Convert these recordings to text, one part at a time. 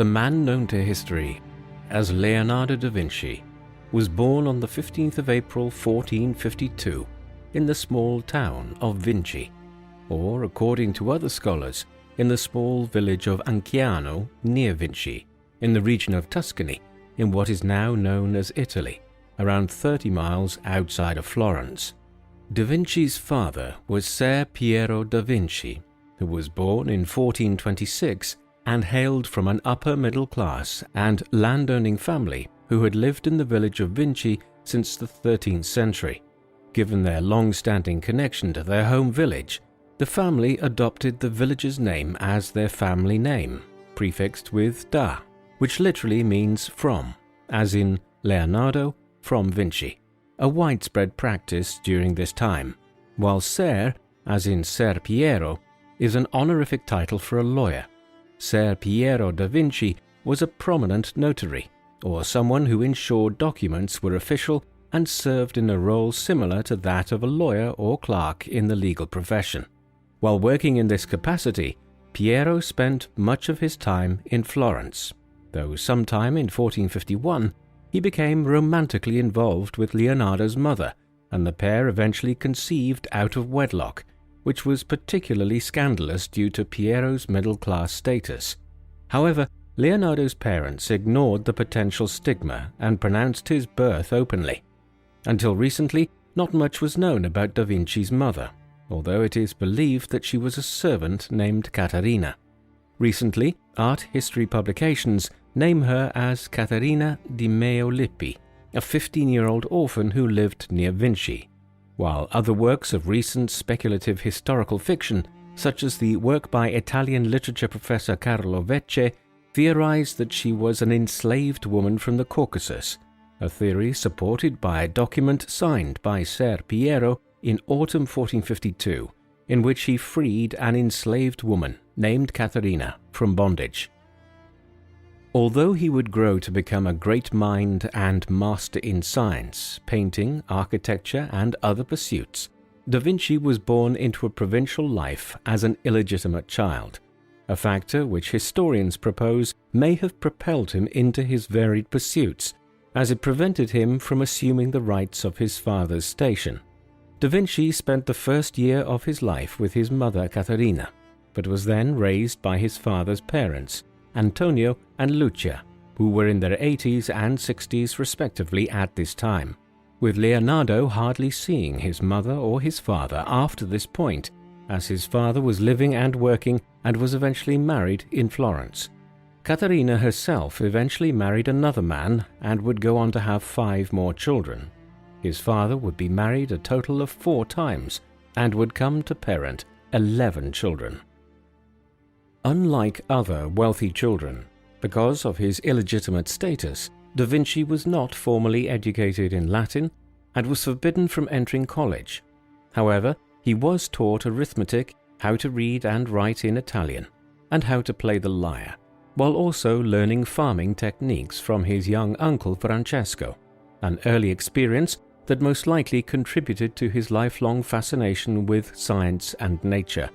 The man known to history as Leonardo da Vinci was born on the 15th of April 1452 in the small town of Vinci, or according to other scholars, in the small village of Anciano near Vinci, in the region of Tuscany, in what is now known as Italy, around 30 miles outside of Florence. Da Vinci's father was Ser Piero da Vinci, who was born in 1426 and hailed from an upper-middle class and landowning family who had lived in the village of Vinci since the 13th century. Given their long-standing connection to their home village, the family adopted the village's name as their family name, prefixed with da, which literally means from, as in Leonardo from Vinci, a widespread practice during this time, while Ser, as in Ser Piero, is an honorific title for a lawyer. Ser Piero da Vinci was a prominent notary, or someone who ensured documents were official and served in a role similar to that of a lawyer or clerk in the legal profession. While working in this capacity, Piero spent much of his time in Florence, though sometime in 1451 he became romantically involved with Leonardo's mother, and the pair eventually conceived out of wedlock, which was particularly scandalous due to Piero's middle-class status. However, Leonardo's parents ignored the potential stigma and pronounced his birth openly. Until recently, not much was known about da Vinci's mother, although it is believed that she was a servant named Caterina. Recently, art history publications name her as Caterina di Meo Lippi, a 15-year-old orphan who lived near Vinci, while other works of recent speculative historical fiction, such as the work by Italian literature professor Carlo Vecce, theorize that she was an enslaved woman from the Caucasus, a theory supported by a document signed by Ser Piero in autumn 1452, in which he freed an enslaved woman named Caterina from bondage. Although he would grow to become a great mind and master in science, painting, architecture, and other pursuits, Da Vinci was born into a provincial life as an illegitimate child, a factor which historians propose may have propelled him into his varied pursuits, as it prevented him from assuming the rights of his father's station. Da Vinci spent the first year of his life with his mother Caterina, but was then raised by his father's parents, Antonio and Lucia, who were in their 80s and 60s respectively at this time, with Leonardo hardly seeing his mother or his father after this point, as his father was living and working and was eventually married in Florence. Caterina herself eventually married another man and would go on to have 5 more children. His father would be married a total of 4 times and would come to parent 11 children. Unlike other wealthy children, because of his illegitimate status, Da Vinci was not formally educated in Latin and was forbidden from entering college. However, he was taught arithmetic, how to read and write in Italian, and how to play the lyre, while also learning farming techniques from his young uncle Francesco, an early experience that most likely contributed to his lifelong fascination with science and nature.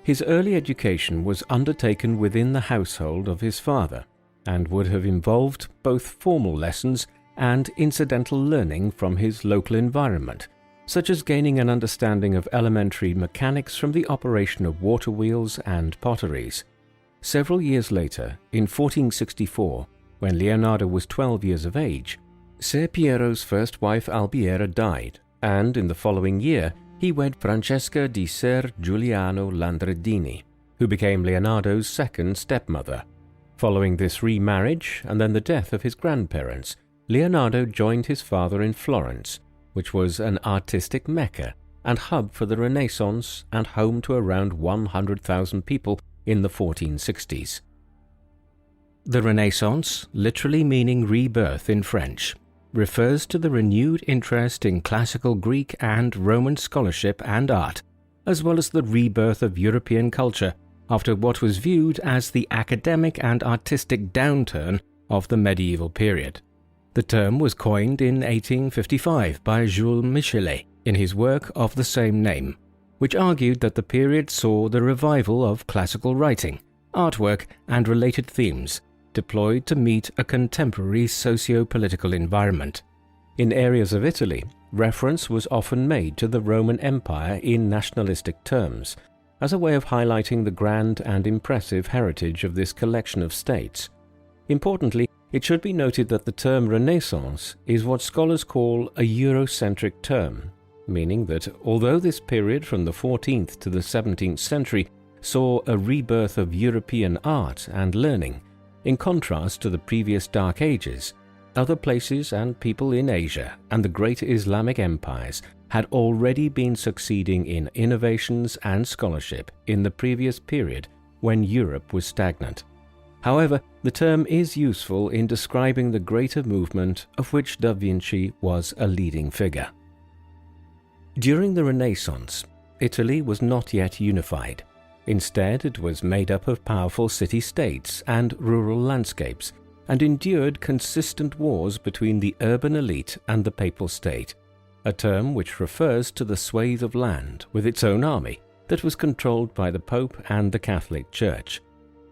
His early education was undertaken within the household of his father, and would have involved both formal lessons and incidental learning from his local environment, such as gaining an understanding of elementary mechanics from the operation of water wheels and potteries. Several years later, in 1464, when Leonardo was 12 years of age, Ser Piero's first wife Albiera died, and in the following year he wed Francesca di Ser Giuliano Landredini, who became Leonardo's second stepmother. Following this remarriage and then the death of his grandparents, Leonardo joined his father in Florence, which was an artistic mecca and hub for the Renaissance and home to around 100,000 people in the 1460s. The Renaissance, literally meaning rebirth in French, refers to the renewed interest in classical Greek and Roman scholarship and art, as well as the rebirth of European culture after what was viewed as the academic and artistic downturn of the medieval period. The term was coined in 1855 by Jules Michelet in his work of the same name, which argued that the period saw the revival of classical writing, artwork, and related themes, deployed to meet a contemporary socio-political environment. In areas of Italy, reference was often made to the Roman Empire in nationalistic terms, as a way of highlighting the grand and impressive heritage of this collection of states. Importantly, it should be noted that the term Renaissance is what scholars call a Eurocentric term, meaning that although this period from the 14th to the 17th century saw a rebirth of European art and learning, in contrast to the previous Dark Ages, other places and people in Asia and the great Islamic empires had already been succeeding in innovations and scholarship in the previous period when Europe was stagnant. However, the term is useful in describing the greater movement of which Da Vinci was a leading figure. During the Renaissance, Italy was not yet unified. Instead, it was made up of powerful city-states and rural landscapes, and endured consistent wars between the urban elite and the papal state, a term which refers to the swathe of land with its own army that was controlled by the Pope and the Catholic Church.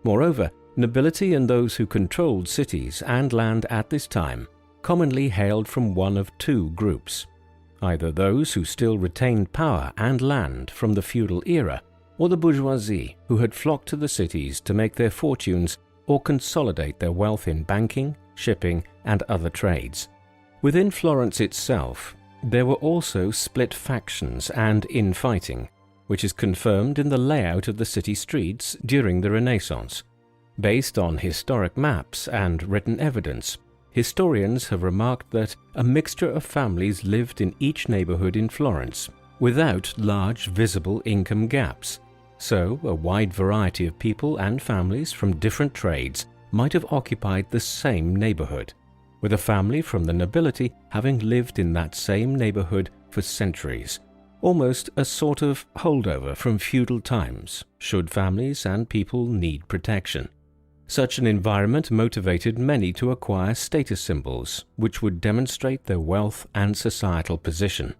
Moreover, nobility and those who controlled cities and land at this time commonly hailed from one of two groups: either those who still retained power and land from the feudal era, or the bourgeoisie who had flocked to the cities to make their fortunes or consolidate their wealth in banking, shipping, and other trades. Within Florence itself, there were also split factions and infighting, which is confirmed in the layout of the city streets during the Renaissance. Based on historic maps and written evidence, historians have remarked that a mixture of families lived in each neighborhood in Florence, without large visible income gaps. So, a wide variety of people and families from different trades might have occupied the same neighborhood, with a family from the nobility having lived in that same neighborhood for centuries, almost a sort of holdover from feudal times, should families and people need protection. Such an environment motivated many to acquire status symbols, which would demonstrate their wealth and societal position.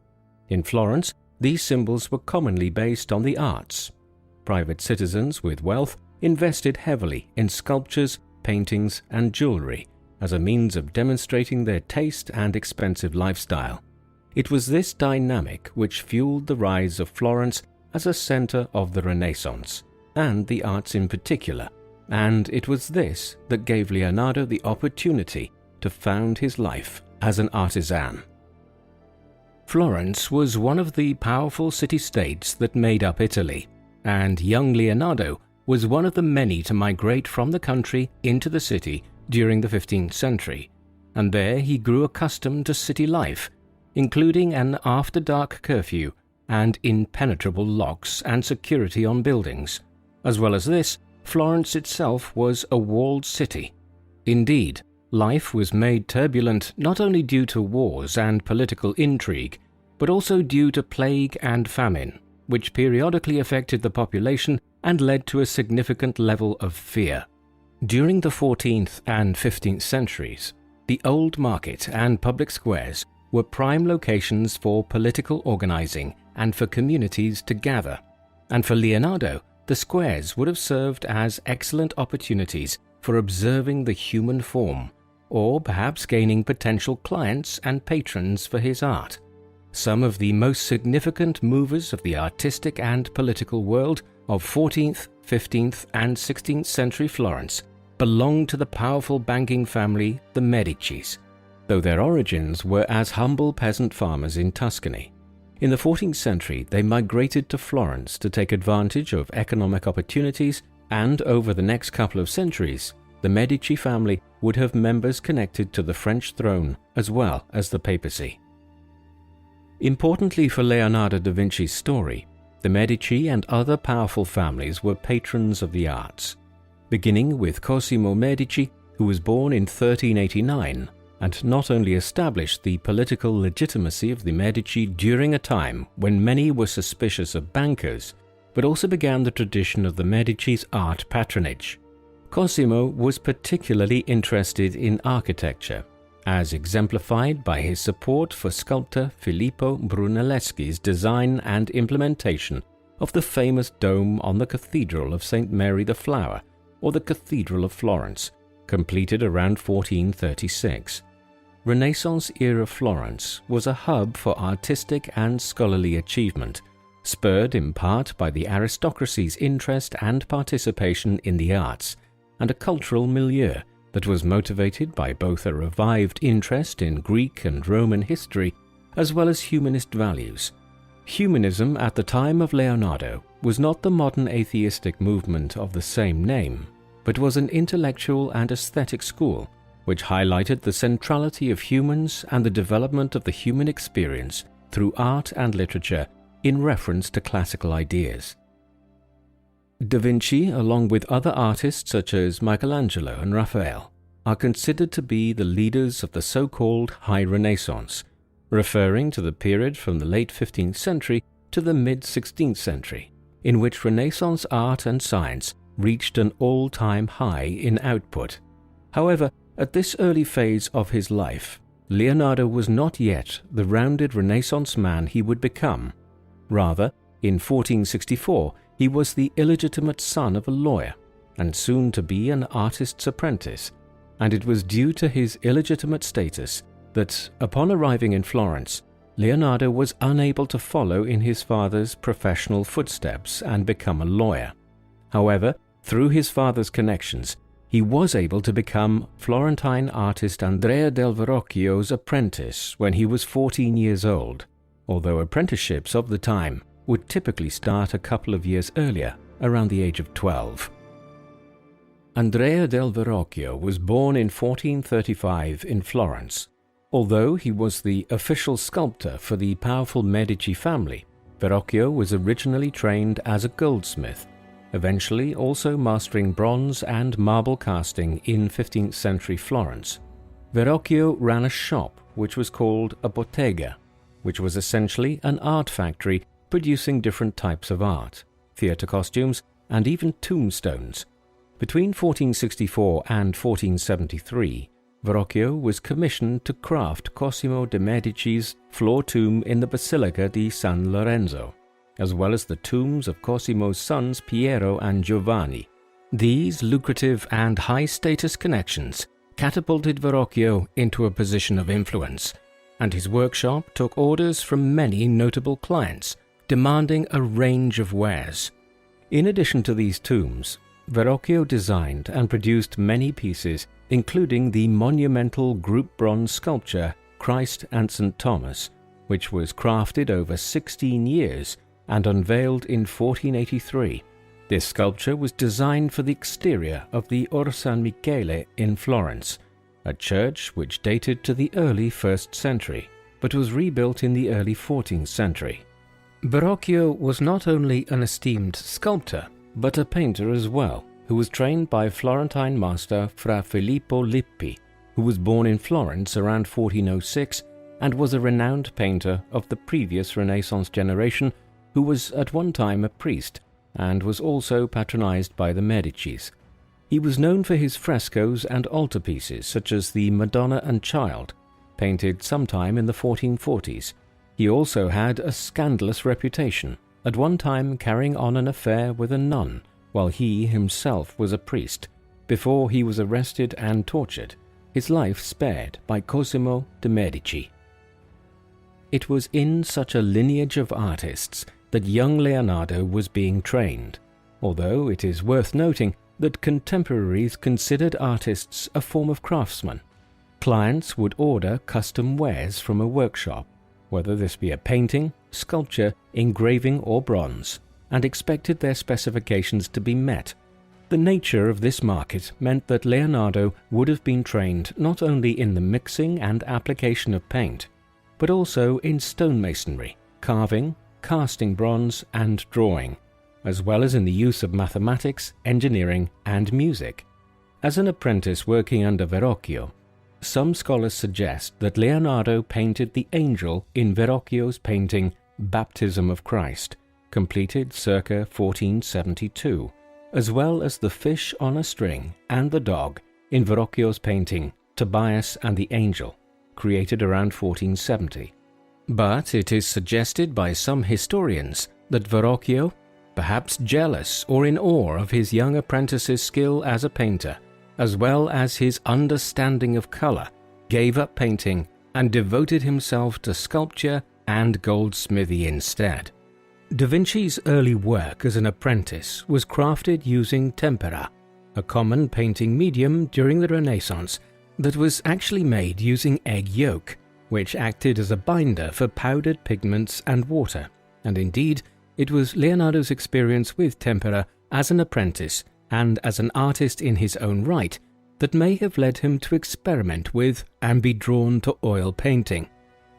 In Florence, these symbols were commonly based on the arts. Private citizens with wealth invested heavily in sculptures, paintings, and jewelry as a means of demonstrating their taste and expensive lifestyle. It was this dynamic which fueled the rise of Florence as a center of the Renaissance, and the arts in particular, and it was this that gave Leonardo the opportunity to found his life as an artisan. Florence was one of the powerful city-states that made up Italy, and young Leonardo was one of the many to migrate from the country into the city during the 15th century, and there he grew accustomed to city life, including an after-dark curfew and impenetrable locks and security on buildings. As well as this, Florence itself was a walled city. Indeed, life was made turbulent not only due to wars and political intrigue, but also due to plague and famine, which periodically affected the population and led to a significant level of fear. During the 14th and 15th centuries, the Old Market and public squares were prime locations for political organizing and for communities to gather, and for Leonardo, the squares would have served as excellent opportunities for observing the human form, or perhaps gaining potential clients and patrons for his art. Some of the most significant movers of the artistic and political world of 14th, 15th, and 16th century Florence belonged to the powerful banking family, the Medicis, though their origins were as humble peasant farmers in Tuscany. In the 14th century, they migrated to Florence to take advantage of economic opportunities, and over the next couple of centuries, the Medici family would have members connected to the French throne as well as the papacy. Importantly for Leonardo da Vinci's story, the Medici and other powerful families were patrons of the arts, beginning with Cosimo Medici, who was born in 1389, and not only established the political legitimacy of the Medici during a time when many were suspicious of bankers, but also began the tradition of the Medici's art patronage. Cosimo was particularly interested in architecture, as exemplified by his support for sculptor Filippo Brunelleschi's design and implementation of the famous dome on the Cathedral of St. Mary the Flower, or the Cathedral of Florence, completed around 1436. Renaissance-era Florence was a hub for artistic and scholarly achievement, spurred in part by the aristocracy's interest and participation in the arts, and a cultural milieu that was motivated by both a revived interest in Greek and Roman history as well as humanist values. Humanism at the time of Leonardo was not the modern atheistic movement of the same name, but was an intellectual and aesthetic school which highlighted the centrality of humans and the development of the human experience through art and literature in reference to classical ideas. Da Vinci, along with other artists such as Michelangelo and Raphael, are considered to be the leaders of the so-called High Renaissance, referring to the period from the late 15th century to the mid-16th century, in which Renaissance art and science reached an all-time high in output. However, at this early phase of his life, Leonardo was not yet the rounded Renaissance man he would become. Rather, in 1464, he was the illegitimate son of a lawyer, and soon to be an artist's apprentice, and it was due to his illegitimate status that, upon arriving in Florence, Leonardo was unable to follow in his father's professional footsteps and become a lawyer. However, through his father's connections, he was able to become Florentine artist Andrea del Verrocchio's apprentice when he was 14 years old, although apprenticeships of the time would typically start a couple of years earlier, around the age of 12. Andrea del Verrocchio was born in 1435 in Florence. Although he was the official sculptor for the powerful Medici family, Verrocchio was originally trained as a goldsmith, eventually also mastering bronze and marble casting in 15th century Florence. Verrocchio ran a shop which was called a bottega, which was essentially an art factory producing different types of art, theatre costumes, and even tombstones. Between 1464 and 1473, Verrocchio was commissioned to craft Cosimo de' Medici's floor tomb in the Basilica di San Lorenzo, as well as the tombs of Cosimo's sons Piero and Giovanni. These lucrative and high-status connections catapulted Verrocchio into a position of influence, and his workshop took orders from many notable clients, demanding a range of wares. In addition to these tombs, Verrocchio designed and produced many pieces, including the monumental group bronze sculpture Christ and St. Thomas, which was crafted over 16 years and unveiled in 1483. This sculpture was designed for the exterior of the Or San Michele in Florence, a church which dated to the early 1st century, but was rebuilt in the early 14th century. Verrocchio was not only an esteemed sculptor, but a painter as well, who was trained by Florentine master Fra Filippo Lippi, who was born in Florence around 1406 and was a renowned painter of the previous Renaissance generation, who was at one time a priest and was also patronized by the Medicis. He was known for his frescoes and altarpieces such as the Madonna and Child, painted sometime in the 1440s. He also had a scandalous reputation, at one time carrying on an affair with a nun while he himself was a priest, before he was arrested and tortured, his life spared by Cosimo de' Medici. It was in such a lineage of artists that young Leonardo was being trained, although it is worth noting that contemporaries considered artists a form of craftsmen. Clients would order custom wares from a workshop, whether this be a painting, sculpture, engraving or bronze, and expected their specifications to be met. The nature of this market meant that Leonardo would have been trained not only in the mixing and application of paint, but also in stonemasonry, carving, casting bronze, and drawing, as well as in the use of mathematics, engineering, and music. As an apprentice working under Verrocchio, some scholars suggest that Leonardo painted the angel in Verrocchio's painting Baptism of Christ, completed circa 1472, as well as the fish on a string and the dog in Verrocchio's painting Tobias and the Angel, created around 1470. But it is suggested by some historians that Verrocchio, perhaps jealous or in awe of his young apprentice's skill as a painter, as well as his understanding of color, gave up painting and devoted himself to sculpture and goldsmithy instead. Da Vinci's early work as an apprentice was crafted using tempera, a common painting medium during the Renaissance that was actually made using egg yolk, which acted as a binder for powdered pigments and water, and indeed, it was Leonardo's experience with tempera as an apprentice and as an artist in his own right that may have led him to experiment with and be drawn to oil painting.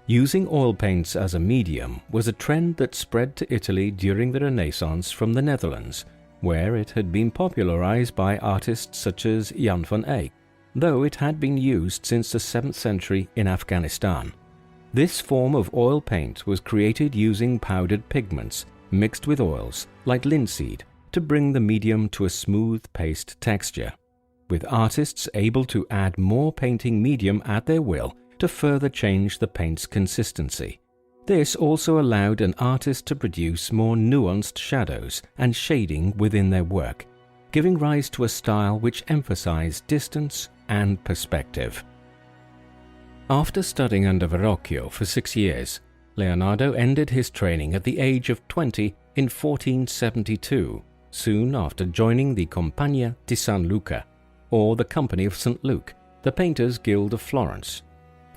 Using oil paints as a medium was a trend that spread to Italy during the Renaissance from the Netherlands, where it had been popularized by artists such as Jan van Eyck, though it had been used since the 7th century in Afghanistan. This form of oil paint was created using powdered pigments mixed with oils like linseed to bring the medium to a smooth paste texture, with artists able to add more painting medium at their will to further change the paint's consistency. This also allowed an artist to produce more nuanced shadows and shading within their work, giving rise to a style which emphasized distance and perspective. After studying under Verrocchio for 6 years, Leonardo ended his training at the age of 20 in 1472, soon after joining the Compagnia di San Luca, or the Company of St. Luke, the Painters' Guild of Florence.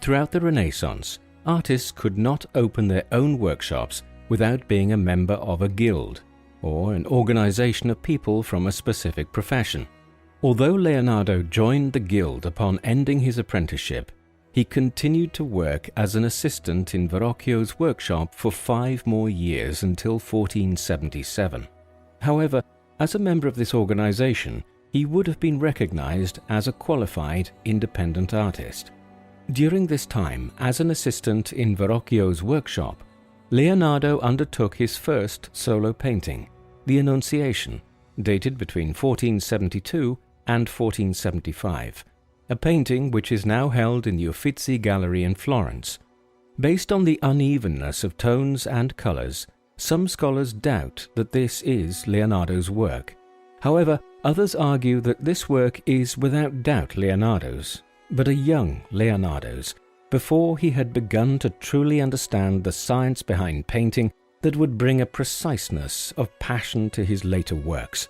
Throughout the Renaissance, artists could not open their own workshops without being a member of a guild, or an organization of people from a specific profession. Although Leonardo joined the guild upon ending his apprenticeship, he continued to work as an assistant in Verrocchio's workshop for 5 more years until 1477. However, as a member of this organization, he would have been recognized as a qualified independent artist. During this time, as an assistant in Verrocchio's workshop, Leonardo undertook his first solo painting, The Annunciation, dated between 1472 and 1475, a painting which is now held in the Uffizi Gallery in Florence. Based on the unevenness of tones and colors, some scholars doubt that this is Leonardo's work. However, others argue that this work is without doubt Leonardo's, but a young Leonardo's, before he had begun to truly understand the science behind painting that would bring a preciseness of passion to his later works.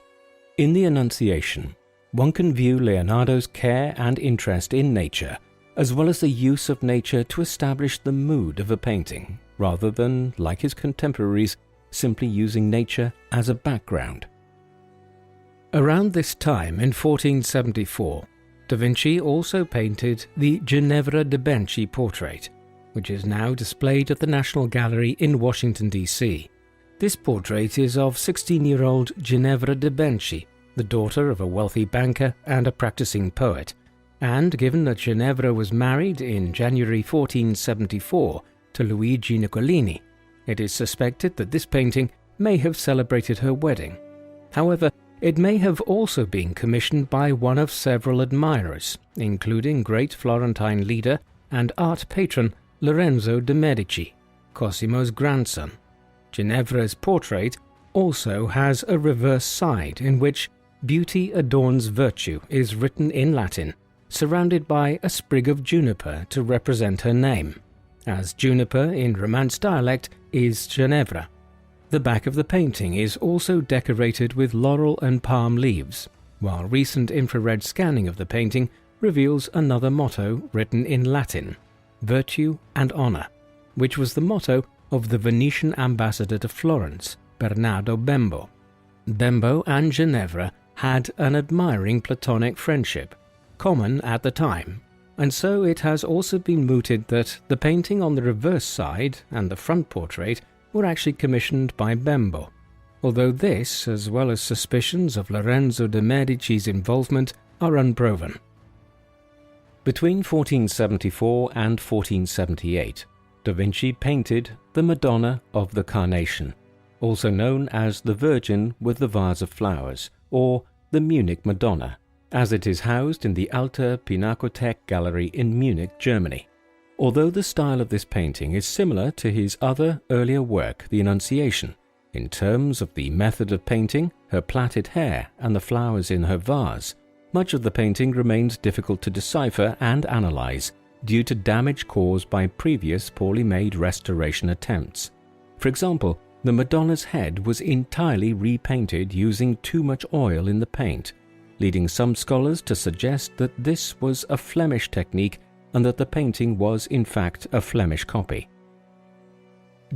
In The Annunciation, one can view Leonardo's care and interest in nature, as well as the use of nature to establish the mood of a painting, rather than, like his contemporaries, simply using nature as a background. Around this time in 1474, Da Vinci also painted the Ginevra de' Benci portrait, which is now displayed at the National Gallery in Washington, D.C. This portrait is of 16-year-old Ginevra de' Benci, the daughter of a wealthy banker and a practicing poet, and given that Ginevra was married in January 1474 to Luigi Niccolini, it is suspected that this painting may have celebrated her wedding. However, it may have also been commissioned by one of several admirers, including great Florentine leader and art patron Lorenzo de' Medici, Cosimo's grandson. Ginevra's portrait also has a reverse side in which "Beauty adorns virtue" is written in Latin, surrounded by a sprig of juniper to represent her name, as juniper in Romance dialect is Ginevra. The back of the painting is also decorated with laurel and palm leaves, while recent infrared scanning of the painting reveals another motto written in Latin, "Virtue and Honor," which was the motto of the Venetian ambassador to Florence, Bernardo Bembo. Bembo and Ginevra had an admiring platonic friendship, common at the time, and so it has also been mooted that the painting on the reverse side and the front portrait were actually commissioned by Bembo, although this, as well as suspicions of Lorenzo de' Medici's involvement, are unproven. Between 1474 and 1478, Da Vinci painted the Madonna of the Carnation, also known as the Virgin with the Vase of Flowers, or the Munich Madonna, as it is housed in the Alte Pinakothek Gallery in Munich, Germany. Although the style of this painting is similar to his other earlier work, The Annunciation, in terms of the method of painting, her plaited hair and the flowers in her vase, much of the painting remains difficult to decipher and analyze due to damage caused by previous poorly made restoration attempts. For example, the Madonna's head was entirely repainted using too much oil in the paint, leading some scholars to suggest that this was a Flemish technique and that the painting was in fact a Flemish copy.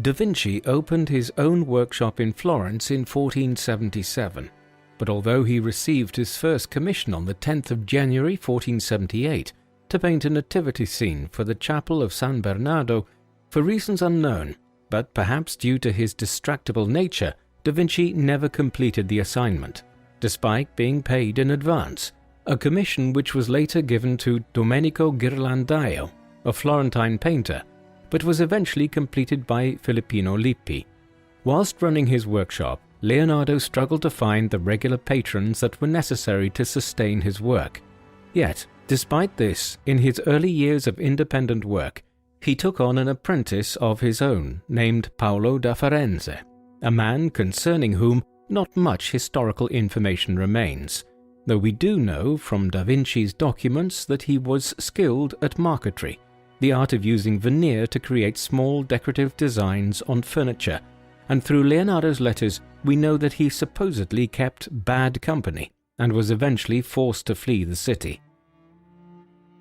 Da Vinci opened his own workshop in Florence in 1477, but although he received his first commission on the 10th of January 1478 to paint a nativity scene for the chapel of San Bernardo, for reasons unknown, but perhaps due to his distractible nature, Da Vinci never completed the assignment, despite being paid in advance, a commission which was later given to Domenico Ghirlandaio, a Florentine painter, but was eventually completed by Filippino Lippi. Whilst running his workshop, Leonardo struggled to find the regular patrons that were necessary to sustain his work. Yet, despite this, in his early years of independent work, he took on an apprentice of his own named Paolo da Firenze, a man concerning whom not much historical information remains, though we do know from Da Vinci's documents that he was skilled at marquetry, the art of using veneer to create small decorative designs on furniture, and through Leonardo's letters we know that he supposedly kept bad company and was eventually forced to flee the city.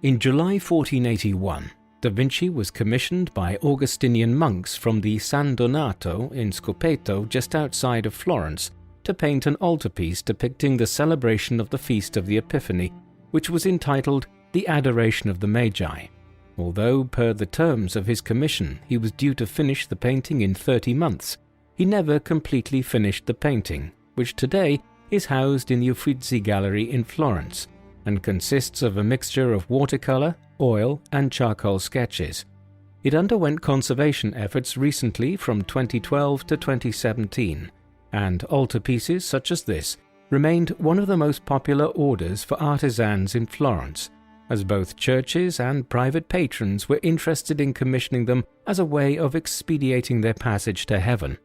In July 1481, Da Vinci was commissioned by Augustinian monks from the San Donato in Scopeto just outside of Florence to paint an altarpiece depicting the celebration of the Feast of the Epiphany, which was entitled The Adoration of the Magi. Although, per the terms of his commission, he was due to finish the painting in 30 months, he never completely finished the painting, which today is housed in the Uffizi Gallery in Florence, and consists of a mixture of watercolor, oil, and charcoal sketches. It underwent conservation efforts recently from 2012 to 2017, and altarpieces such as this remained one of the most popular orders for artisans in Florence, as both churches and private patrons were interested in commissioning them as a way of expediting their passage to heaven.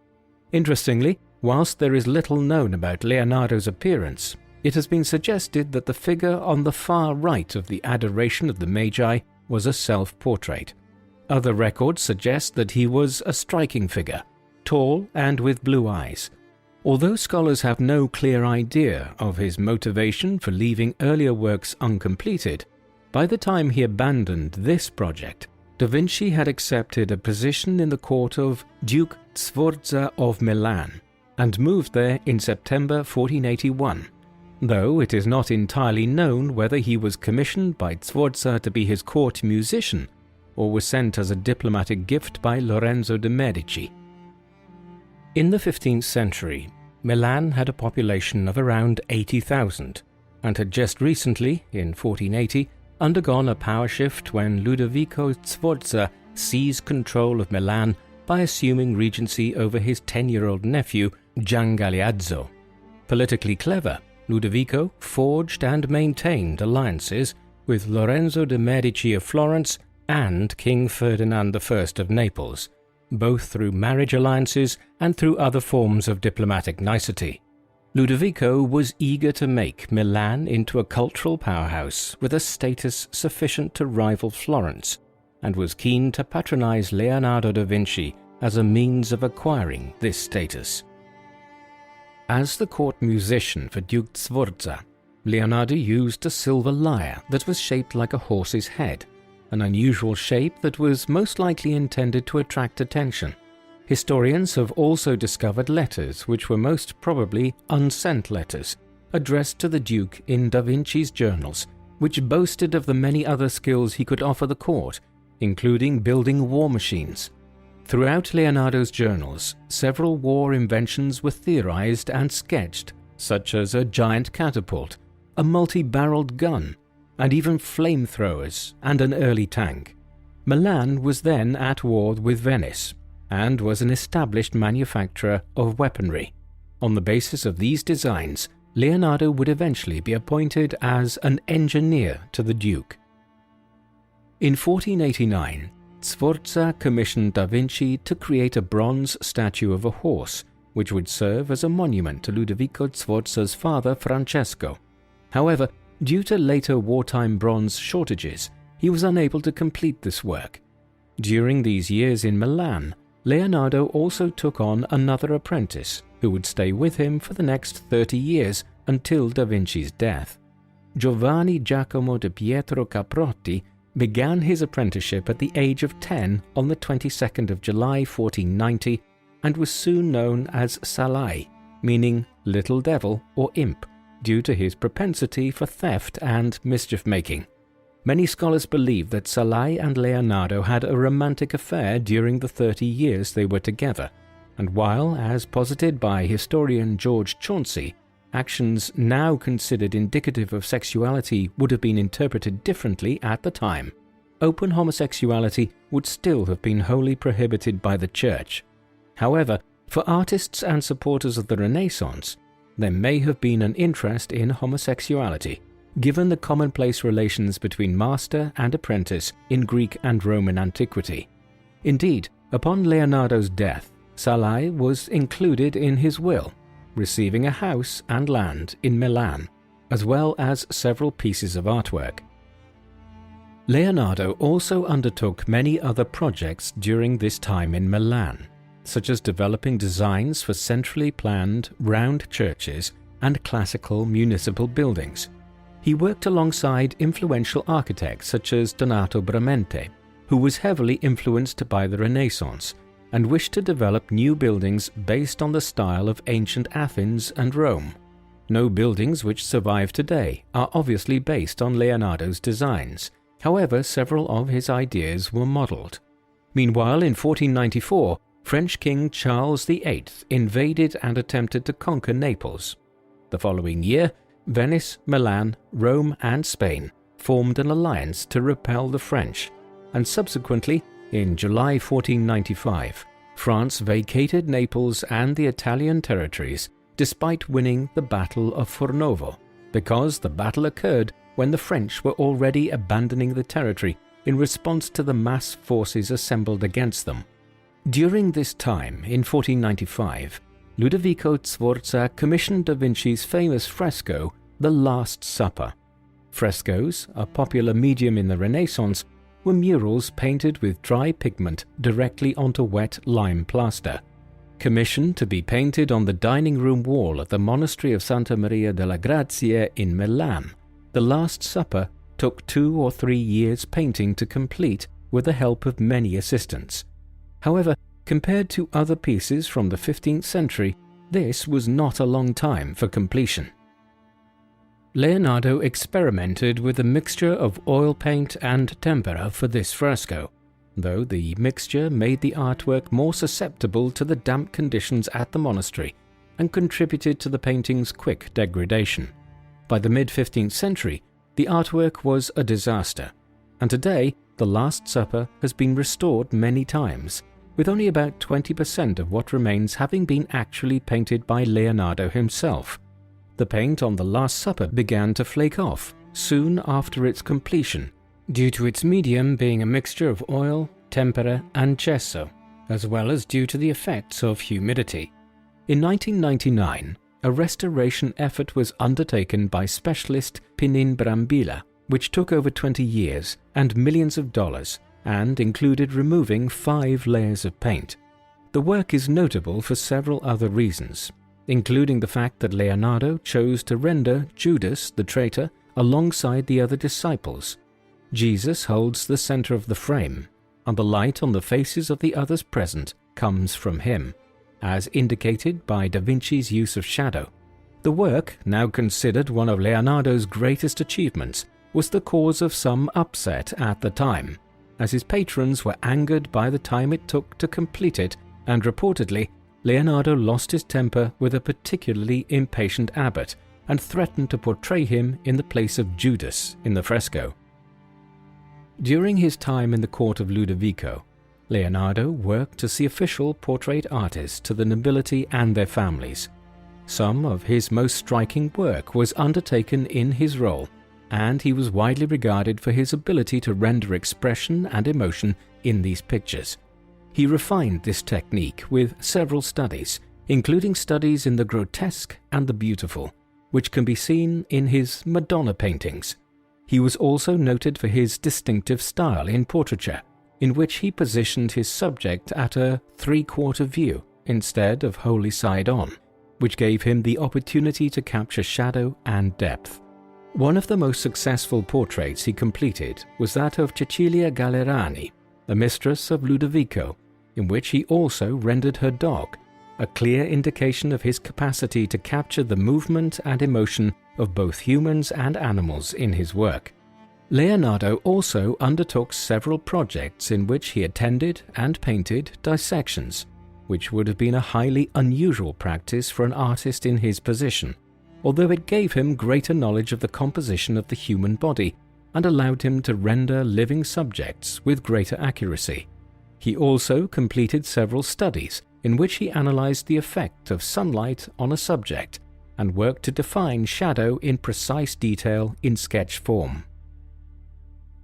Interestingly, whilst there is little known about Leonardo's appearance, it has been suggested that the figure on the far right of the Adoration of the Magi was a self-portrait. Other records suggest that he was a striking figure, tall and with blue eyes. Although scholars have no clear idea of his motivation for leaving earlier works uncompleted, by the time he abandoned this project, Da Vinci had accepted a position in the court of Duke Sforza of Milan and moved there in September 1481, though it is not entirely known whether he was commissioned by Sforza to be his court musician or was sent as a diplomatic gift by Lorenzo de' Medici. In the 15th century, Milan had a population of around 80,000 and had just recently, in 1480, undergone a power shift when Ludovico Sforza seized control of Milan by assuming regency over his 10-year-old nephew, Gian Galeazzo. Politically clever, Ludovico forged and maintained alliances with Lorenzo de' Medici of Florence and King Ferdinand I of Naples, both through marriage alliances and through other forms of diplomatic nicety. Ludovico was eager to make Milan into a cultural powerhouse with a status sufficient to rival Florence, and was keen to patronize Leonardo da Vinci as a means of acquiring this status. As the court musician for Duke Sforza, Leonardo used a silver lyre that was shaped like a horse's head, an unusual shape that was most likely intended to attract attention. Historians have also discovered letters which were most probably unsent letters, addressed to the Duke in Da Vinci's journals, which boasted of the many other skills he could offer the court, including building war machines. Throughout Leonardo's journals, several war inventions were theorized and sketched, such as a giant catapult, a multi-barreled gun, and even flamethrowers and an early tank. Milan was then at war with Venice, and was an established manufacturer of weaponry. On the basis of these designs, Leonardo would eventually be appointed as an engineer to the Duke. In 1489, Sforza commissioned Da Vinci to create a bronze statue of a horse, which would serve as a monument to Ludovico Sforza's father Francesco. However, Due to later wartime bronze shortages, he was unable to complete this work. During these years in Milan, Leonardo also took on another apprentice who would stay with him for the next 30 years until Da Vinci's death. Giovanni Giacomo di Pietro Caprotti began his apprenticeship at the age of 10 on the 22nd of July 1490 and was soon known as Salai, meaning little devil or imp, due to his propensity for theft and mischief-making. Many scholars believe that Salai and Leonardo had a romantic affair during the 30 years they were together, and while, as posited by historian George Chauncey, actions now considered indicative of sexuality would have been interpreted differently at the time, open homosexuality would still have been wholly prohibited by the Church. However, for artists and supporters of the Renaissance, there may have been an interest in homosexuality, given the commonplace relations between master and apprentice in Greek and Roman antiquity. Indeed, upon Leonardo's death, Salai was included in his will, receiving a house and land in Milan, as well as several pieces of artwork. Leonardo also undertook many other projects during this time in Milan, such as developing designs for centrally planned round churches and classical municipal buildings. He worked alongside influential architects such as Donato Bramante, who was heavily influenced by the Renaissance and wished to develop new buildings based on the style of ancient Athens and Rome. No buildings which survive today are obviously based on Leonardo's designs. However, several of his ideas were modelled. Meanwhile, in 1494, French King Charles VIII invaded and attempted to conquer Naples. The following year, Venice, Milan, Rome and Spain formed an alliance to repel the French, and subsequently, in July 1495, France vacated Naples and the Italian territories despite winning the Battle of Fornovo, because the battle occurred when the French were already abandoning the territory in response to the mass forces assembled against them. During this time, in 1495, Ludovico Sforza commissioned Da Vinci's famous fresco, The Last Supper. Frescoes, a popular medium in the Renaissance, were murals painted with dry pigment directly onto wet lime plaster. Commissioned to be painted on the dining room wall at the monastery of Santa Maria delle Grazie in Milan, The Last Supper took 2 or 3 years painting to complete with the help of many assistants. However, compared to other pieces from the 15th century, this was not a long time for completion. Leonardo experimented with a mixture of oil paint and tempera for this fresco, though the mixture made the artwork more susceptible to the damp conditions at the monastery and contributed to the painting's quick degradation. By the mid-15th century, the artwork was a disaster, and today The Last Supper has been restored many times, with only about 20% of what remains having been actually painted by Leonardo himself. The paint on The Last Supper began to flake off soon after its completion, due to its medium being a mixture of oil, tempera and gesso, as well as due to the effects of humidity. In 1999, a restoration effort was undertaken by specialist Pininfarina, which took over 20 years and millions of dollars, and included removing 5 layers of paint. The work is notable for several other reasons, including the fact that Leonardo chose to render Judas the traitor alongside the other disciples. Jesus holds the center of the frame, and the light on the faces of the others present comes from him, as indicated by Da Vinci's use of shadow. The work, now considered one of Leonardo's greatest achievements, was the cause of some upset at the time, as his patrons were angered by the time it took to complete it, and reportedly, Leonardo lost his temper with a particularly impatient abbot and threatened to portray him in the place of Judas in the fresco. During his time in the court of Ludovico, Leonardo worked as the official portrait artist to the nobility and their families. Some of his most striking work was undertaken in his role, and he was widely regarded for his ability to render expression and emotion in these pictures. He refined this technique with several studies, including studies in the grotesque and the beautiful, which can be seen in his Madonna paintings. He was also noted for his distinctive style in portraiture, in which he positioned his subject at a three-quarter view instead of wholly side-on, which gave him the opportunity to capture shadow and depth. One of the most successful portraits he completed was that of Cecilia Gallerani, the mistress of Ludovico, in which he also rendered her dog, a clear indication of his capacity to capture the movement and emotion of both humans and animals in his work. Leonardo also undertook several projects in which he attended and painted dissections, which would have been a highly unusual practice for an artist in his position, although it gave him greater knowledge of the composition of the human body and allowed him to render living subjects with greater accuracy. He also completed several studies in which he analyzed the effect of sunlight on a subject and worked to define shadow in precise detail in sketch form.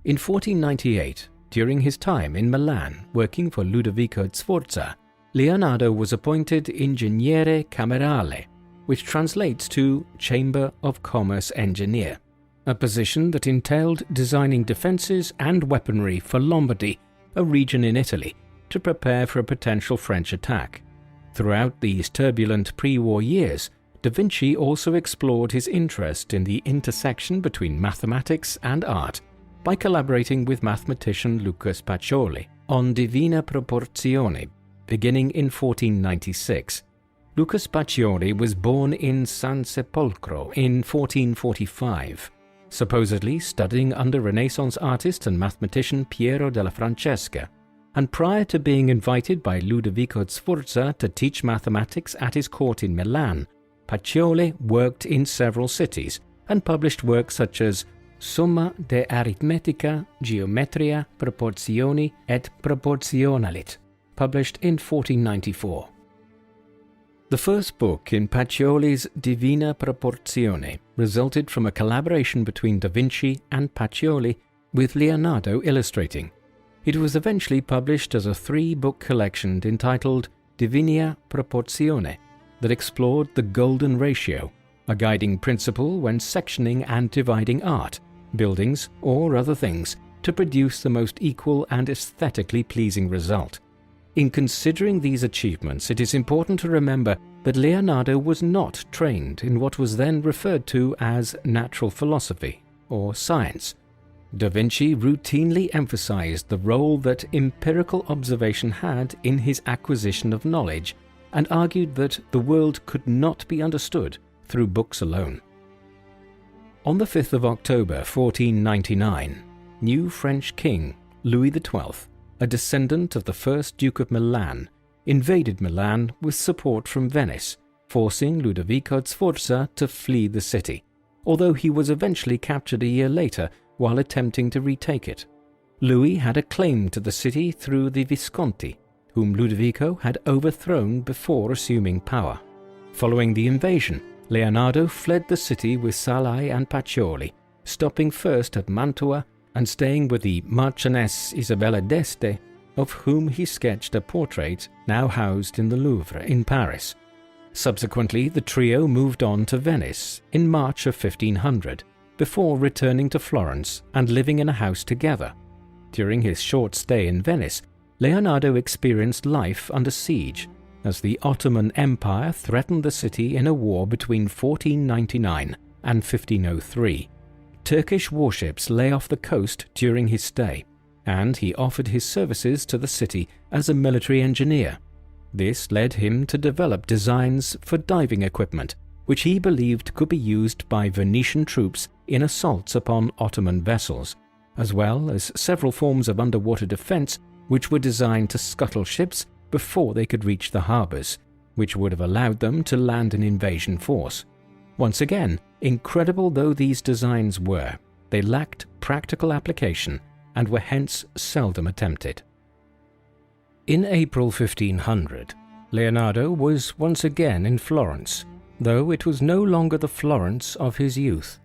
In 1498, during his time in Milan working for Ludovico Sforza, Leonardo was appointed Ingegnere Camerale, which translates to Chamber of Commerce Engineer, a position that entailed designing defences and weaponry for Lombardy, a region in Italy, to prepare for a potential French attack. Throughout these turbulent pre-war years, Da Vinci also explored his interest in the intersection between mathematics and art by collaborating with mathematician Lucas Pacioli on Divina Proporzione, beginning in 1496. Lucas Pacioli was born in San Sepolcro in 1445, supposedly studying under Renaissance artist and mathematician Piero della Francesca, and prior to being invited by Ludovico Sforza to teach mathematics at his court in Milan, Pacioli worked in several cities and published works such as Summa de Arithmetica, Geometria, Proporzioni et Proportionalit, published in 1494. The first book in Pacioli's Divina Proporzione resulted from a collaboration between Da Vinci and Pacioli, with Leonardo illustrating. It was eventually published as a three-book collection entitled Divina Proporzione that explored the golden ratio, a guiding principle when sectioning and dividing art, buildings, or other things to produce the most equal and aesthetically pleasing result. In considering these achievements, it is important to remember that Leonardo was not trained in what was then referred to as natural philosophy or science. Da Vinci routinely emphasized the role that empirical observation had in his acquisition of knowledge and argued that the world could not be understood through books alone. On the 5th of October 1499, new French king Louis XII, a descendant of the first Duke of Milan, invaded Milan with support from Venice, forcing Ludovico Sforza to flee the city, although he was eventually captured a year later while attempting to retake it. Louis had a claim to the city through the Visconti, whom Ludovico had overthrown before assuming power. Following the invasion, Leonardo fled the city with Salai and Pacioli, stopping first at Mantua and staying with the Marchioness Isabella d'Este, of whom he sketched a portrait now housed in the Louvre in Paris. Subsequently, the trio moved on to Venice in March of 1500, before returning to Florence and living in a house together. During his short stay in Venice, Leonardo experienced life under siege, as the Ottoman Empire threatened the city in a war between 1499 and 1503. Turkish warships lay off the coast during his stay, and he offered his services to the city as a military engineer. This led him to develop designs for diving equipment, which he believed could be used by Venetian troops in assaults upon Ottoman vessels, as well as several forms of underwater defense which were designed to scuttle ships before they could reach the harbors, which would have allowed them to land an invasion force. Once again, incredible though these designs were, they lacked practical application and were hence seldom attempted. In April 1500, Leonardo was once again in Florence, though it was no longer the Florence of his youth.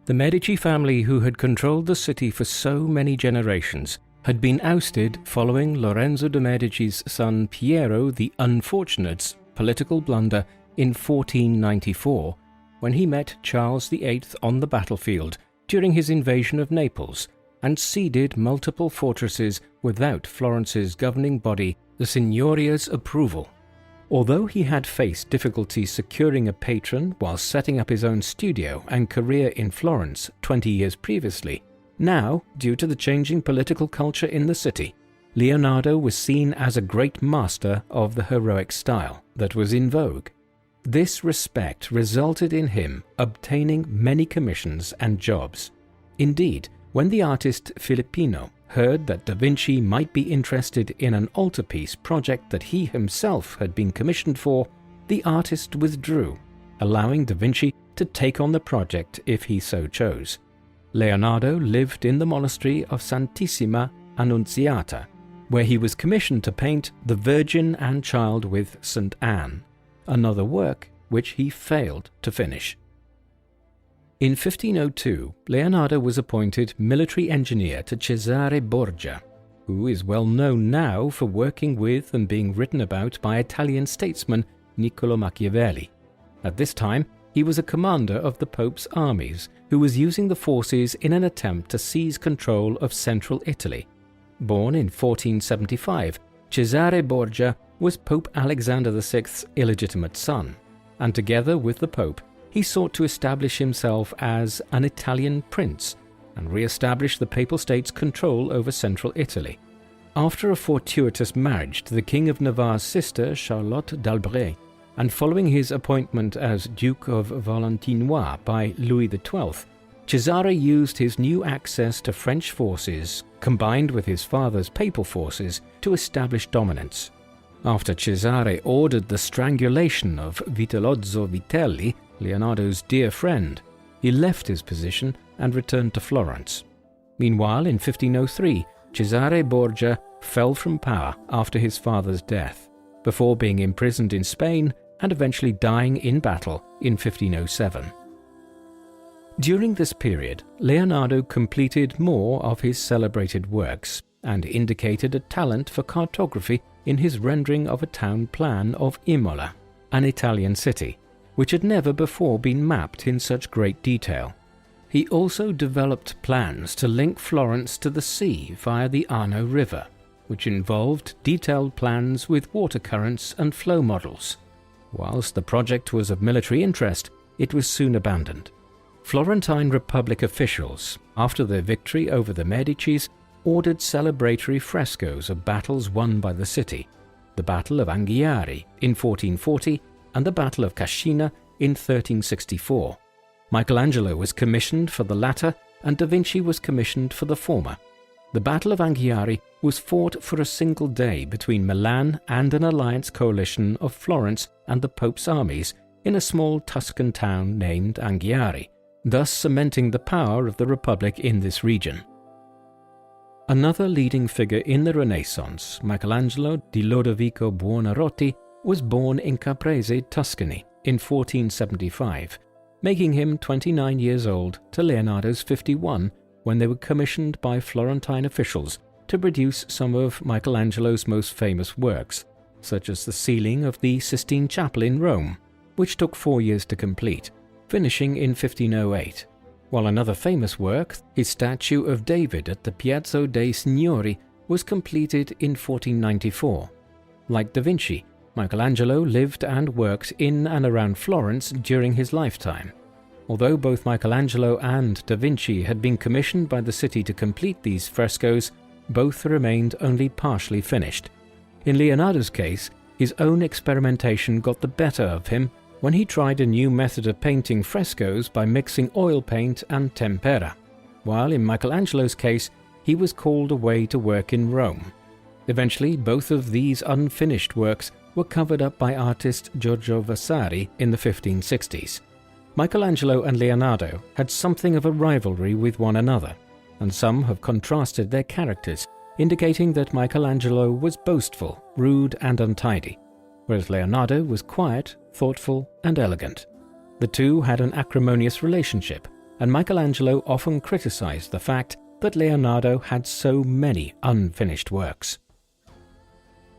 The Medici family, who had controlled the city for so many generations, had been ousted following Lorenzo de' Medici's son Piero the Unfortunate's political blunder in 1494, when he met Charles VIII on the battlefield during his invasion of Naples and ceded multiple fortresses without Florence's governing body, the Signoria's, approval. Although he had faced difficulties securing a patron while setting up his own studio and career in Florence 20 years previously, now, due to the changing political culture in the city, Leonardo was seen as a great master of the heroic style that was in vogue. This respect resulted in him obtaining many commissions and jobs. Indeed, when the artist Filippino heard that Da Vinci might be interested in an altarpiece project that he himself had been commissioned for, the artist withdrew, allowing Da Vinci to take on the project if he so chose. Leonardo lived in the monastery of Santissima Annunziata, where he was commissioned to paint the Virgin and Child with St. Anne, another work which he failed to finish. In 1502, Leonardo was appointed military engineer to Cesare Borgia, who is well known now for working with and being written about by Italian statesman Niccolo Machiavelli. At this time, he was a commander of the Pope's armies who was using the forces in an attempt to seize control of central Italy. Born in 1475, Cesare Borgia was Pope Alexander VI's illegitimate son, and together with the Pope, he sought to establish himself as an Italian prince and re-establish the Papal State's control over central Italy. After a fortuitous marriage to the King of Navarre's sister, Charlotte d'Albret, and following his appointment as Duke of Valentinois by Louis XII, Cesare used his new access to French forces, combined with his father's papal forces, to establish dominance. After Cesare ordered the strangulation of Vitellozzo Vitelli, Leonardo's dear friend, he left his position and returned to Florence. Meanwhile, in 1503, Cesare Borgia fell from power after his father's death, before being imprisoned in Spain and eventually dying in battle in 1507. During this period, Leonardo completed more of his celebrated works and indicated a talent for cartography in his rendering of a town plan of Imola, an Italian city, which had never before been mapped in such great detail. He also developed plans to link Florence to the sea via the Arno River, which involved detailed plans with water currents and flow models. Whilst the project was of military interest, it was soon abandoned. Florentine Republic officials, after their victory over the Medicis, ordered celebratory frescoes of battles won by the city, the Battle of Anghiari in 1440 and the Battle of Cascina in 1364. Michelangelo was commissioned for the latter and Da Vinci was commissioned for the former. The Battle of Anghiari was fought for a single day between Milan and an alliance coalition of Florence and the Pope's armies in a small Tuscan town named Anghiari, thus cementing the power of the Republic in this region. Another leading figure in the Renaissance, Michelangelo di Lodovico Buonarroti, was born in Caprese, Tuscany, in 1475, making him 29 years old to Leonardo's 51 when they were commissioned by Florentine officials to produce some of Michelangelo's most famous works, such as the ceiling of the Sistine Chapel in Rome, which took 4 years to complete, finishing in 1508, while another famous work, his statue of David at the Piazza dei Signori, was completed in 1494. Like Da Vinci, Michelangelo lived and worked in and around Florence during his lifetime. Although both Michelangelo and Da Vinci had been commissioned by the city to complete these frescoes, both remained only partially finished. In Leonardo's case, his own experimentation got the better of him when he tried a new method of painting frescoes by mixing oil paint and tempera, while in Michelangelo's case, he was called away to work in Rome. Eventually, both of these unfinished works were covered up by artist Giorgio Vasari in the 1560s. Michelangelo and Leonardo had something of a rivalry with one another, and some have contrasted their characters, indicating that Michelangelo was boastful, rude and untidy, whereas Leonardo was quiet, thoughtful and elegant. The two had an acrimonious relationship, and Michelangelo often criticized the fact that Leonardo had so many unfinished works.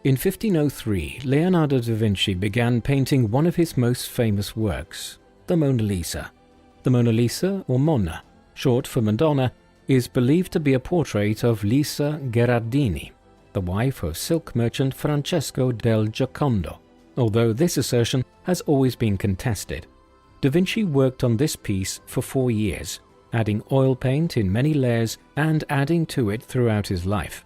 In 1503, Leonardo da Vinci began painting one of his most famous works, the Mona Lisa. The Mona Lisa, or Monna, short for Madonna, is believed to be a portrait of Lisa Gherardini, the wife of silk merchant Francesco del Giocondo, although this assertion has always been contested. Da Vinci worked on this piece for 4 years, adding oil paint in many layers and adding to it throughout his life.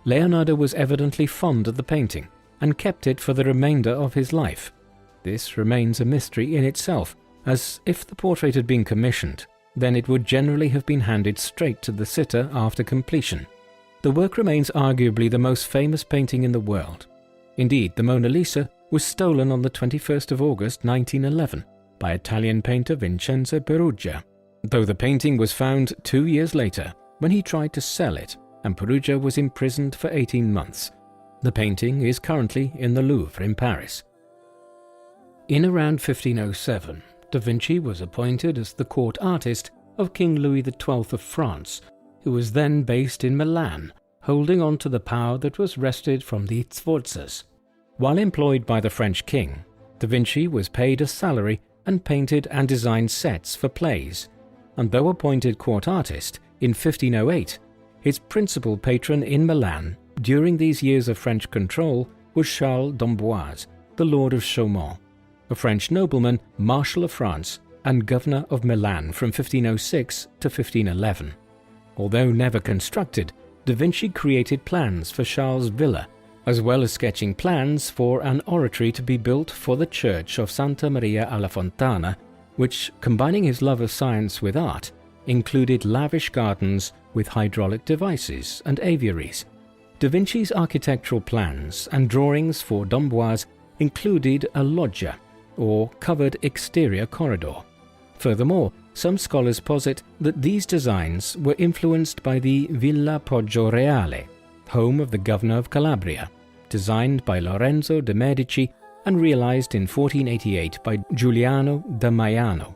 Leonardo was evidently fond of the painting and kept it for the remainder of his life. This remains a mystery in itself, as if the portrait had been commissioned, then it would generally have been handed straight to the sitter after completion. The work remains arguably the most famous painting in the world. Indeed, the Mona Lisa was stolen on the 21st of August 1911 by Italian painter Vincenzo Peruggia, though the painting was found 2 years later when he tried to sell it, and Peruggia was imprisoned for 18 months. The painting is currently in the Louvre in Paris. In around 1507, Da Vinci was appointed as the court artist of King Louis XII of France, who was then based in Milan, holding on to the power that was wrested from the Sforzas. While employed by the French king, Da Vinci was paid a salary and painted and designed sets for plays, and though appointed court artist in 1508, his principal patron in Milan during these years of French control was Charles d'Amboise, the Lord of Chaumont, a French nobleman, Marshal of France, and governor of Milan from 1506 to 1511. Although never constructed, Da Vinci created plans for Charles' villa, as well as sketching plans for an oratory to be built for the church of Santa Maria alla Fontana, which, combining his love of science with art, included lavish gardens with hydraulic devices and aviaries. Da Vinci's architectural plans and drawings for d'Amboise included a loggia, or covered exterior corridor. Furthermore, some scholars posit that these designs were influenced by the Villa Poggioreale, home of the governor of Calabria, designed by Lorenzo de' Medici and realized in 1488 by Giuliano da Maiano.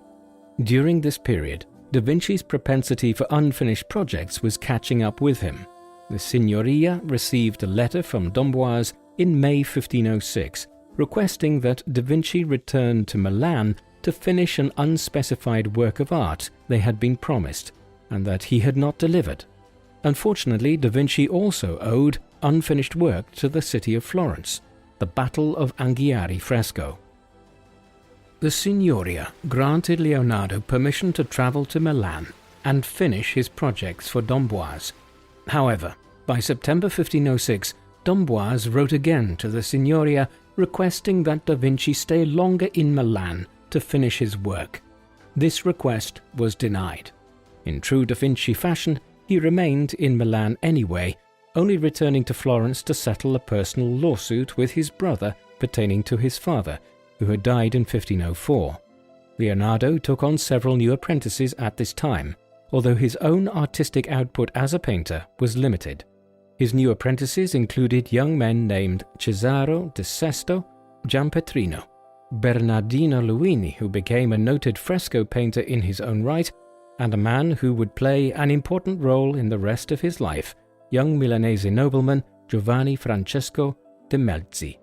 During this period, Da Vinci's propensity for unfinished projects was catching up with him. The Signoria received a letter from d'Amboise in May 1506, requesting that Da Vinci return to Milan to finish an unspecified work of art they had been promised, and that he had not delivered. Unfortunately, Da Vinci also owed unfinished work to the city of Florence, the Battle of Anghiari fresco. The Signoria granted Leonardo permission to travel to Milan and finish his projects for d'Amboise. However, by September 1506, d'Amboise wrote again to the Signoria requesting that Da Vinci stay longer in Milan to finish his work. This request was denied. In true Da Vinci fashion, he remained in Milan anyway, only returning to Florence to settle a personal lawsuit with his brother pertaining to his father, who had died in 1504. Leonardo took on several new apprentices at this time, although his own artistic output as a painter was limited. His new apprentices included young men named Cesaro de Sesto, Giampetrino, Bernardino Luini, who became a noted fresco painter in his own right, and a man who would play an important role in the rest of his life, young Milanese nobleman Giovanni Francesco de' Melzi.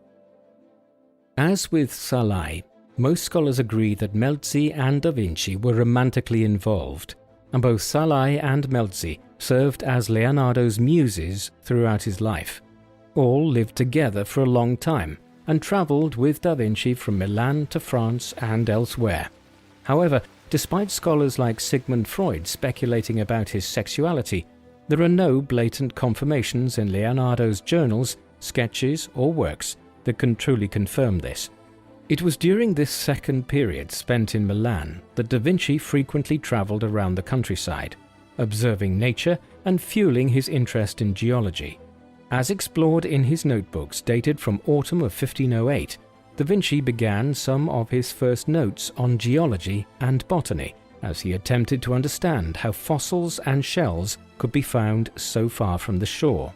As with Salai, most scholars agree that Melzi and Da Vinci were romantically involved, and both Salai and Melzi served as Leonardo's muses throughout his life. All lived together for a long time and travelled with Da Vinci from Milan to France and elsewhere. However, despite scholars like Sigmund Freud speculating about his sexuality, there are no blatant confirmations in Leonardo's journals, sketches, or works that can truly confirm this. It was during this second period spent in Milan that Da Vinci frequently travelled around the countryside, observing nature and fueling his interest in geology. As explored in his notebooks dated from autumn of 1508, Da Vinci began some of his first notes on geology and botany, as he attempted to understand how fossils and shells could be found so far from the shore.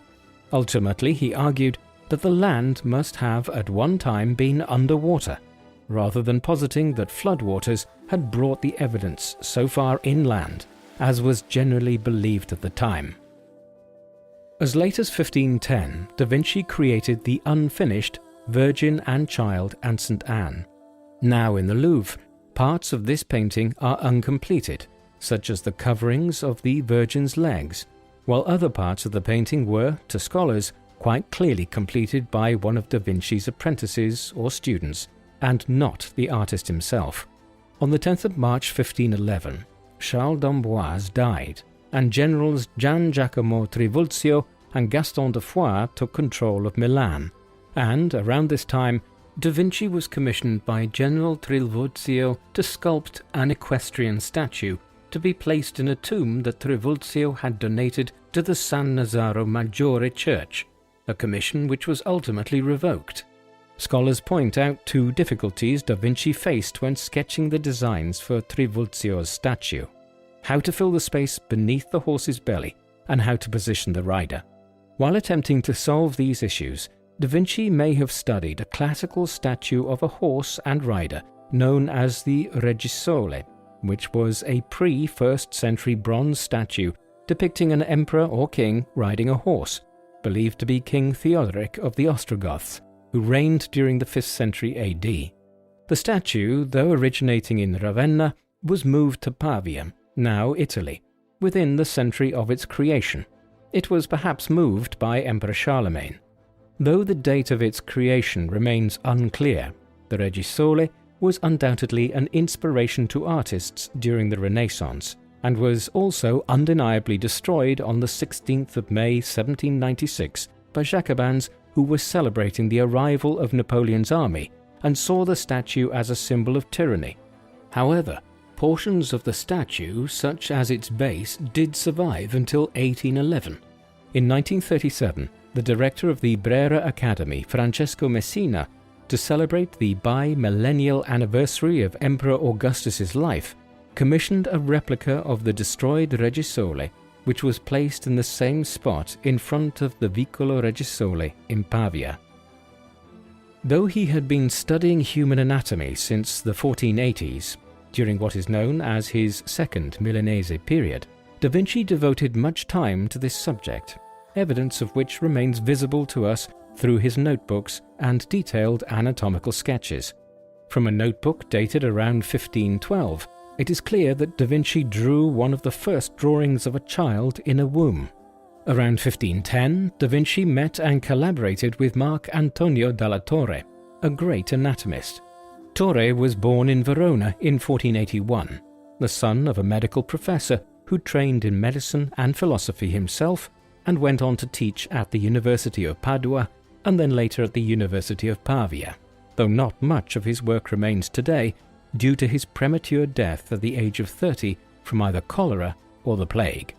Ultimately, he argued that the land must have at one time been underwater, rather than positing that floodwaters had brought the evidence so far inland, as was generally believed at the time. As late as 1510, Da Vinci created the unfinished Virgin and Child and St. Anne. Now in the Louvre, parts of this painting are uncompleted, such as the coverings of the Virgin's legs, while other parts of the painting were, to scholars, quite clearly completed by one of Da Vinci's apprentices or students, and not the artist himself. On the 10th of March 1511, Charles d'Amboise died, and generals Gian Giacomo Trivulzio and Gaston de Foix took control of Milan, and around this time Da Vinci was commissioned by General Trivulzio to sculpt an equestrian statue to be placed in a tomb that Trivulzio had donated to the San Nazaro Maggiore church, a commission which was ultimately revoked. Scholars point out two difficulties Da Vinci faced when sketching the designs for Trivulzio's statue: how to fill the space beneath the horse's belly, and how to position the rider. While attempting to solve these issues, Da Vinci may have studied a classical statue of a horse and rider known as the Regisole, which was a pre-1st century bronze statue depicting an emperor or king riding a horse, believed to be King Theodoric of the Ostrogoths, who reigned during the 5th century AD. The statue, though originating in Ravenna, was moved to Pavia, now Italy, within the century of its creation. It was perhaps moved by Emperor Charlemagne. Though the date of its creation remains unclear, the Regisole was undoubtedly an inspiration to artists during the Renaissance, and was also undeniably destroyed on the 16th of May 1796 by Jacobins who were celebrating the arrival of Napoleon's army and saw the statue as a symbol of tyranny. However, portions of the statue, such as its base, did survive until 1811. In 1937, the director of the Brera Academy, Francesco Messina, to celebrate the bi-millennial anniversary of Emperor Augustus's life, commissioned a replica of the destroyed Regisole, which was placed in the same spot in front of the Vicolo Regisole in Pavia. Though he had been studying human anatomy since the 1480s, during what is known as his second Milanese period, Da Vinci devoted much time to this subject, evidence of which remains visible to us through his notebooks and detailed anatomical sketches. From a notebook dated around 1512, it is clear that Da Vinci drew one of the first drawings of a child in a womb. Around 1510, Da Vinci met and collaborated with Marc Antonio dalla Torre, a great anatomist. Torre was born in Verona in 1481, the son of a medical professor who trained in medicine and philosophy himself and went on to teach at the University of Padua and then later at the University of Pavia, though not much of his work remains today due to his premature death at the age of 30 from either cholera or the plague.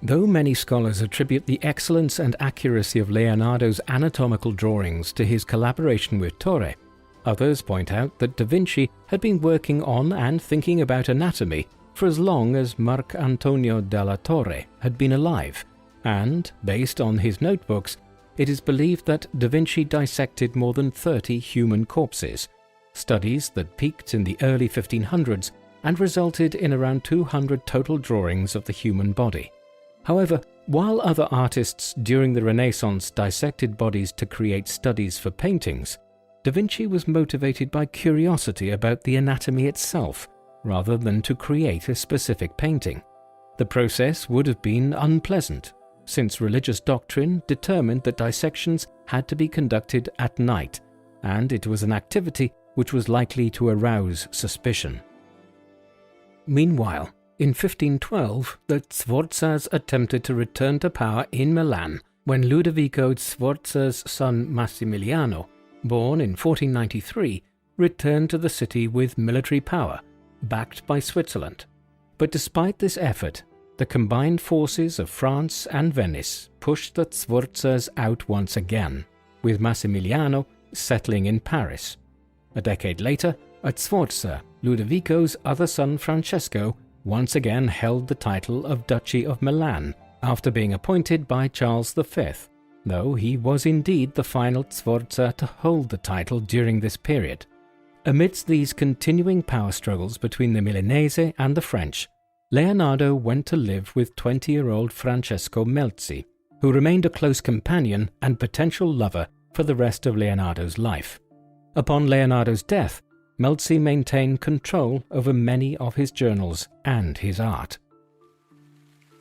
Though many scholars attribute the excellence and accuracy of Leonardo's anatomical drawings to his collaboration with Torre, others point out that Da Vinci had been working on and thinking about anatomy for as long as Marc Antonio dalla Torre had been alive, and, based on his notebooks, it is believed that Da Vinci dissected more than 30 human corpses, studies that peaked in the early 1500s and resulted in around 200 total drawings of the human body. However, while other artists during the Renaissance dissected bodies to create studies for paintings, Da Vinci was motivated by curiosity about the anatomy itself, rather than to create a specific painting. The process would have been unpleasant, since religious doctrine determined that dissections had to be conducted at night, and it was an activity which was likely to arouse suspicion. Meanwhile, in 1512, the Sforzas attempted to return to power in Milan when Ludovico Sforza's son Massimiliano, born in 1493, returned to the city with military power, backed by Switzerland. But despite this effort, the combined forces of France and Venice pushed the Sforzas out once again, with Massimiliano settling in Paris. A decade later, at Sforza, Ludovico's other son Francesco once again held the title of Duchy of Milan after being appointed by Charles V, though he was indeed the final Sforza to hold the title during this period. Amidst these continuing power struggles between the Milanese and the French, Leonardo went to live with 20-year-old Francesco Melzi, who remained a close companion and potential lover for the rest of Leonardo's life. Upon Leonardo's death, Melzi maintained control over many of his journals and his art.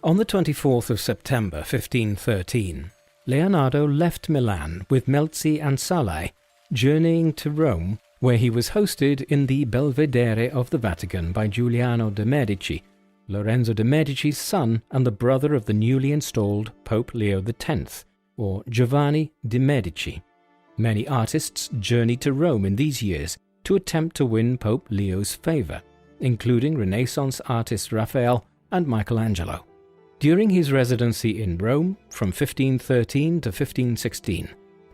On the 24th of September 1513, Leonardo left Milan with Melzi and Salai, journeying to Rome, where he was hosted in the Belvedere of the Vatican by Giuliano de' Medici, Lorenzo de' Medici's son and the brother of the newly installed Pope Leo X, or Giovanni de' Medici. Many artists journeyed to Rome in these years to attempt to win Pope Leo's favor, including Renaissance artists Raphael and Michelangelo. During his residency in Rome from 1513 to 1516,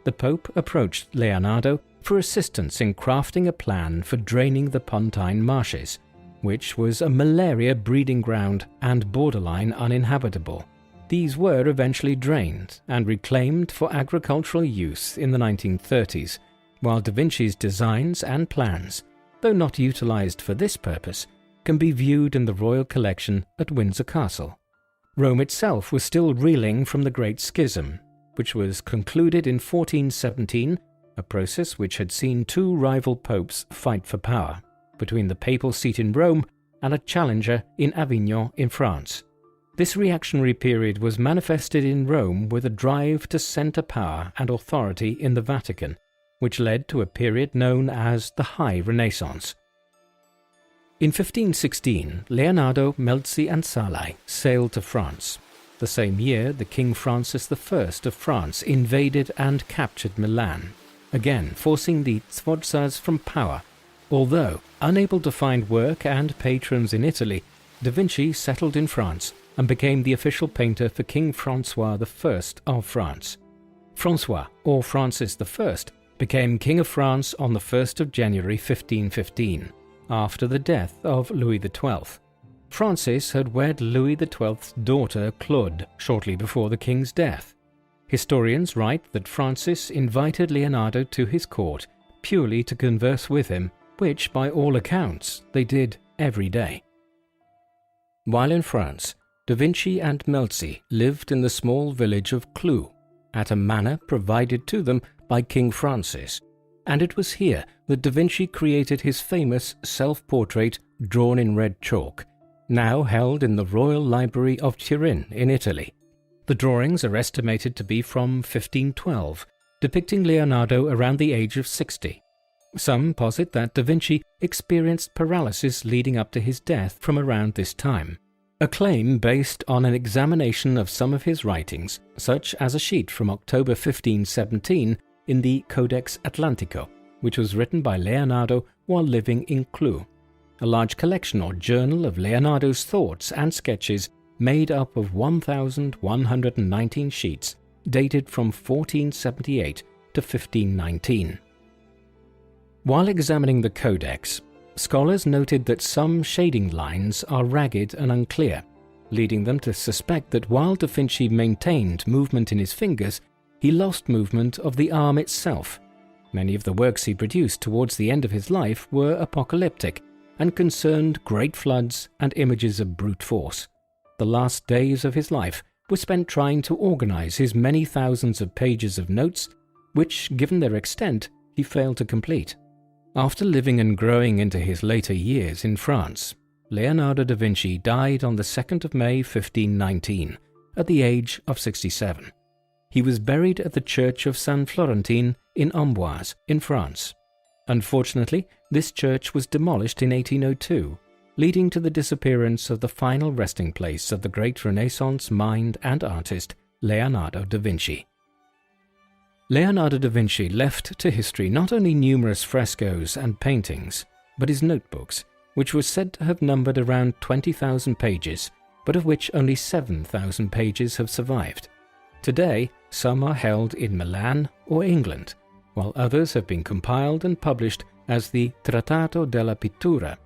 the Pope approached Leonardo for assistance in crafting a plan for draining the Pontine Marshes, which was a malaria breeding ground and borderline uninhabitable. These were eventually drained and reclaimed for agricultural use in the 1930s, while Da Vinci's designs and plans, though not utilized for this purpose, can be viewed in the royal collection at Windsor Castle. Rome itself was still reeling from the Great Schism, which was concluded in 1417, a process which had seen two rival popes fight for power, between the papal seat in Rome and a challenger in Avignon in France. This reactionary period was manifested in Rome with a drive to center power and authority in the Vatican, which led to a period known as the High Renaissance. In 1516, Leonardo, Melzi and Salai sailed to France. The same year, the King Francis I of France invaded and captured Milan, again forcing the Sforzas from power. Although unable to find work and patrons in Italy, Da Vinci settled in France and became the official painter for King Francois I of France. Francois, or Francis I, became King of France on the 1st of January 1515, after the death of Louis XII. Francis had wed Louis XII's daughter Claude shortly before the king's death. Historians write that Francis invited Leonardo to his court purely to converse with him, which, by all accounts, they did every day. While in France, Da Vinci and Melzi lived in the small village of Clou, at a manor provided to them by King Francis, and it was here that Da Vinci created his famous self-portrait drawn in red chalk, now held in the Royal Library of Turin in Italy. The drawings are estimated to be from 1512, depicting Leonardo around the age of 60. Some posit that Da Vinci experienced paralysis leading up to his death from around this time, a claim based on an examination of some of his writings, such as a sheet from October 1517 in the Codex Atlantico, which was written by Leonardo while living in Clou, a large collection or journal of Leonardo's thoughts and sketches made up of 1,119 sheets, dated from 1478 to 1519. While examining the Codex, scholars noted that some shading lines are ragged and unclear, leading them to suspect that while Da Vinci maintained movement in his fingers, he lost movement of the arm itself. Many of the works he produced towards the end of his life were apocalyptic and concerned great floods and images of brute force. The last days of his life were spent trying to organize his many thousands of pages of notes, which, given their extent, he failed to complete. After living and growing into his later years in France, Leonardo da Vinci died on the 2nd of May 1519, at the age of 67. He was buried at the Church of Saint Florentin in Amboise, in France. Unfortunately, this church was demolished in 1802, leading to the disappearance of the final resting place of the great Renaissance mind and artist Leonardo da Vinci. Leonardo da Vinci left to history not only numerous frescoes and paintings, but his notebooks, which were said to have numbered around 20,000 pages, but of which only 7,000 pages have survived. Today, some are held in Milan or England, while others have been compiled and published as the Trattato della Pittura.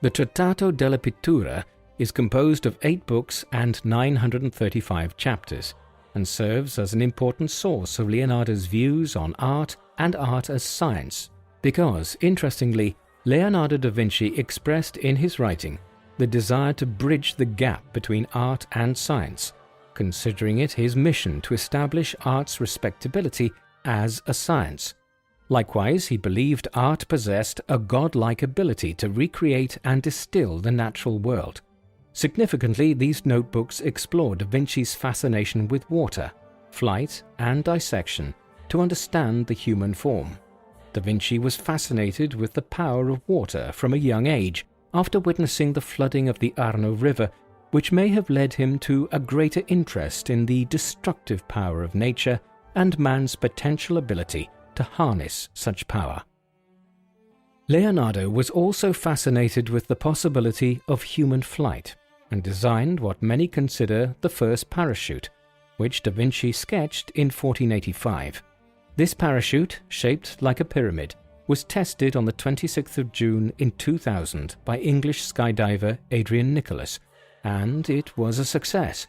The Trattato della Pittura is composed of 8 books and 935 chapters, and serves as an important source of Leonardo's views on art and art as science, because, interestingly, Leonardo da Vinci expressed in his writing the desire to bridge the gap between art and science, considering it his mission to establish art's respectability as a science. Likewise, he believed art possessed a godlike ability to recreate and distill the natural world. Significantly, these notebooks explore Da Vinci's fascination with water, flight, and dissection to understand the human form. Da Vinci was fascinated with the power of water from a young age, after witnessing the flooding of the Arno River, which may have led him to a greater interest in the destructive power of nature and man's potential ability to harness such power. Leonardo was also fascinated with the possibility of human flight and designed what many consider the first parachute, which Da Vinci sketched in 1485. This parachute, shaped like a pyramid, was tested on the 26th of June in 2000 by English skydiver Adrian Nicholas, and it was a success.